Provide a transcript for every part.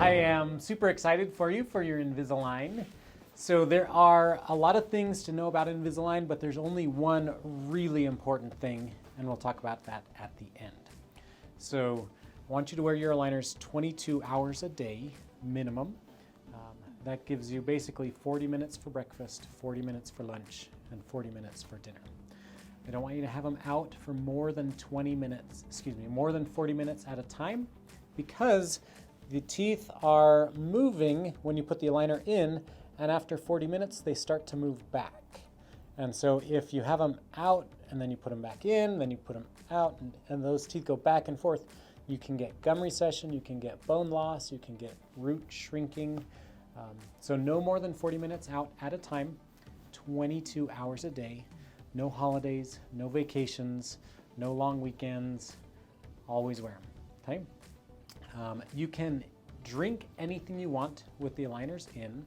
I am super excited for you for your Invisalign. So there are a lot of things to know about Invisalign, but there's only one really important thing, and we'll talk about that at the end. So I want you to wear your aligners 22 hours a day minimum. That gives you basically 40 minutes for breakfast, 40 minutes for lunch, and 40 minutes for dinner. I don't want you to have them out for more than 40 minutes at a time, because the teeth are moving when you put the aligner in, and after 40 minutes they start to move back. And so if you have them out and then you put them back in, then you put them out, and those teeth go back and forth, you can get gum recession, you can get bone loss, you can get root shrinking. So no more than 40 minutes out at a time, 22 hours a day, no holidays, no vacations, no long weekends, always wear them, okay? You can drink anything you want with the aligners in,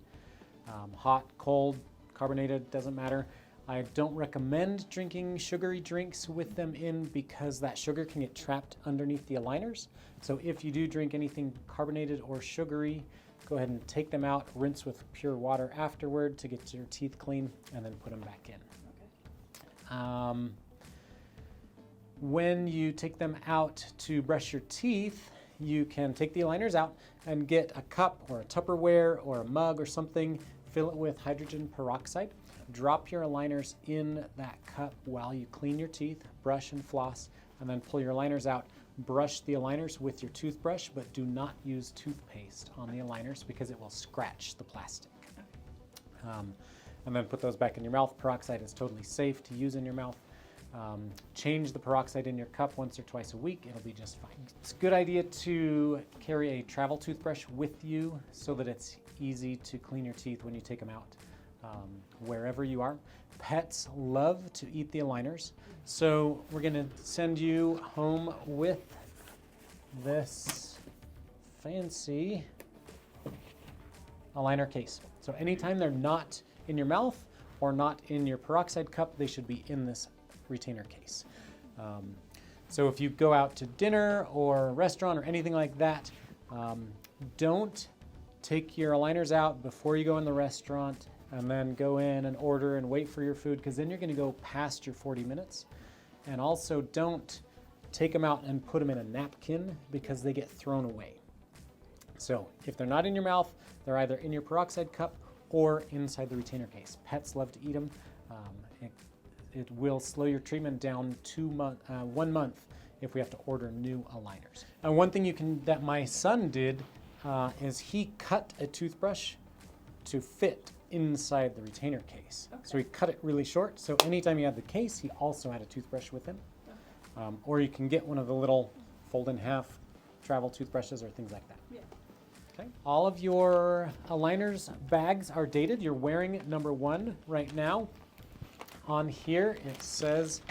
hot, cold, carbonated, doesn't matter. I don't recommend drinking sugary drinks with them in because that sugar can get trapped underneath the aligners. So if you do drink anything carbonated or sugary, go ahead and take them out, rinse with pure water afterward to get your teeth clean, and then put them back in. Okay. When you take them out to brush your teeth, you can take the aligners out and get a cup or a Tupperware or a mug or something, fill it with hydrogen peroxide, drop your aligners in that cup while you clean your teeth, brush and floss, and then pull your aligners out. Brush the aligners with your toothbrush, but do not use toothpaste on the aligners because it will scratch the plastic. And then put those back in your mouth. Peroxide is totally safe to use in your mouth. Change the peroxide in your cup once or twice a week. It'll be just fine. It's a good idea to carry a travel toothbrush with you so that it's easy to clean your teeth when you take them out, wherever you are. Pets love to eat the aligners, so we're going to send you home with this fancy aligner case. So anytime they're not in your mouth or not in your peroxide cup, they should be in this retainer case. So if you go out to dinner or a restaurant or anything like that, don't take your aligners out before you go in the restaurant and then go in and order and wait for your food, because then you're going to go past your 40 minutes. And also don't take them out and put them in a napkin because they get thrown away. So if they're not in your mouth, they're either in your peroxide cup or inside the retainer case. Pets love to eat them. It will slow your treatment down 1 month if we have to order new aligners. And one thing that my son did is he cut a toothbrush to fit inside the retainer case. Okay. So he cut it really short, so anytime he had the case, he also had a toothbrush with him. Or you can get one of the little fold-in-half travel toothbrushes or things like that. Yeah. Okay. All of your aligners bags are dated. You're wearing number 1 right now. On here it says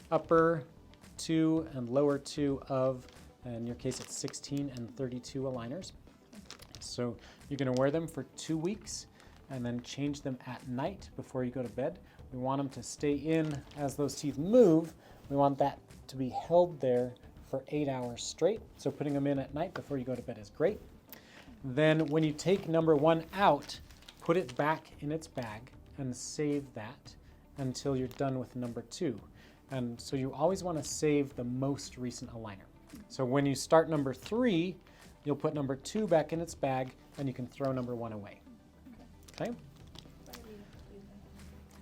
upper 2 and lower 2 of, in your case it's 16 and 32 aligners. So you're going to wear them for 2 weeks and then change them at night before you go to bed. We want them to stay in as those teeth move. We want that to be held there for 8 hours straight. So putting them in at night before you go to bed is great. Then when you take number 1 out, put it back in its bag and save that until you're done with number 2. And so you always want to save the most recent aligner. So when you start number 3, you'll put number 2 back in its bag and you can throw number 1 away. Okay?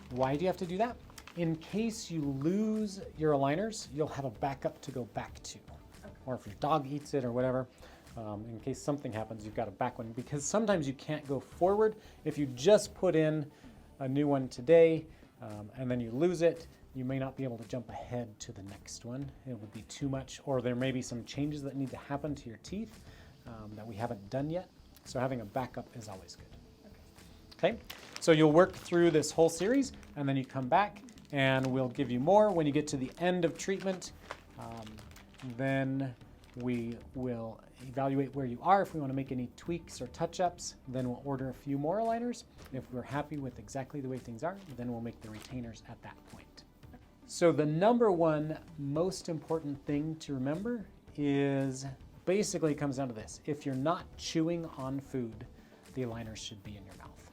Why do you have to do that? In case you lose your aligners, you'll have a backup to go back to. Okay. Or if your dog eats it or whatever, in case something happens, you've got a back one. Because sometimes you can't go forward. If you just put in a new one today and then you lose it, you may not be able to jump ahead to the next one. It would be too much, or there may be some changes that need to happen to your teeth that we haven't done yet. So having a backup is always good. Okay, so you'll work through this whole series and then you come back and we'll give you more. When you get to the end of treatment, then we will evaluate where you are. If we want to make any tweaks or touch-ups, then we'll order a few more aligners. If we're happy with exactly the way things are, then we'll make the retainers at that point. So the number 1 most important thing to remember is basically it comes down to this. If you're not chewing on food, the aligners should be in your mouth.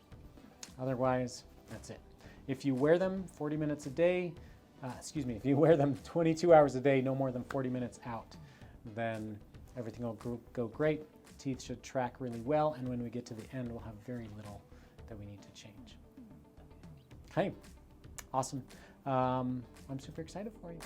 Otherwise, that's it. If you wear them 40 minutes a day, if you wear them 22 hours a day, no more than 40 minutes out, then everything will go great. Teeth should track really well, and when we get to the end, we'll have very little that we need to change. Okay, awesome. I'm super excited for you.